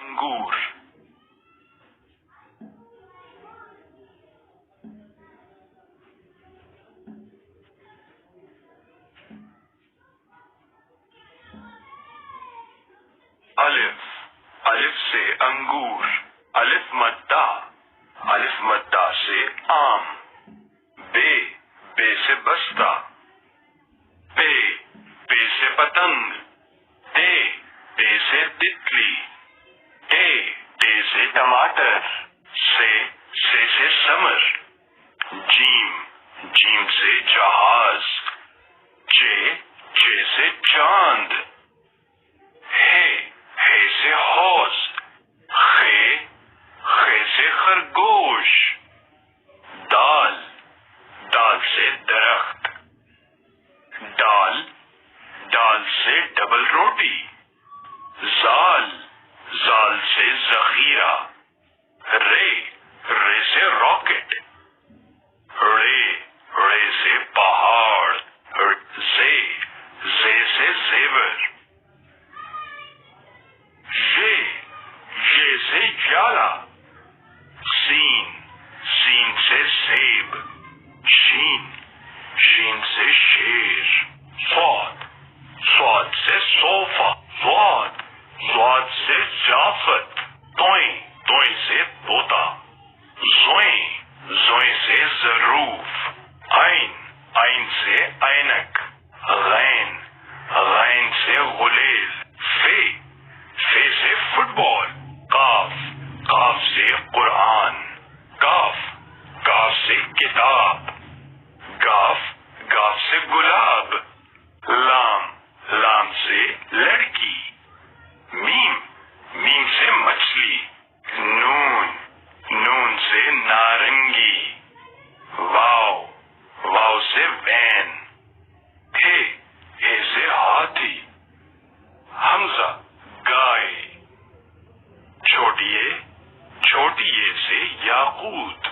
انگور. الف. الف سے انگور. الف مدہ. الف مدہ سے آم. بے. بے سے بستہ. پے. پے سے پتنگ. تے. تے سے تتلی. ٹے. ٹے سے ٹماٹر. سے. سے سمر. جیم. جیم سے جہاز. چے. چے سے چاند. ہے. ہے سے حوض. خے. خے سے خرگوش. دال. دال سے درخت. ڈال. ڈال سے ڈبل روٹی. زال. زال سے ذخیرہ. رے. رے سے راکٹ. رے. رے سے پہاڑ. زے. زے سے زیور. یہ. یہ سے جالا. سین. سین سے سیب. شین. شین سے شیر. صاد. صاد سے صوفہ. ضاد. ضاد سے جافت. توئیں. توئیں سے طوطا. زوئیں. زوئیں سے ظروف. عین. عین سے عینک. غین. غین سے غلیل. فے. فے سے فٹ بال. قاف. قاف سے قرآن. کاف. کاف سے کتاب. گاف. گاف سے گلاب. لام. لام سے لڑکی. میم. میم سے مچھلی. نون. نون سے نارنگی. واو. واو سے وین. ہے. ہے سے ہاتھی. حمزہ. گائے. چھوٹی اے. چھوٹی اے سے یاقوت.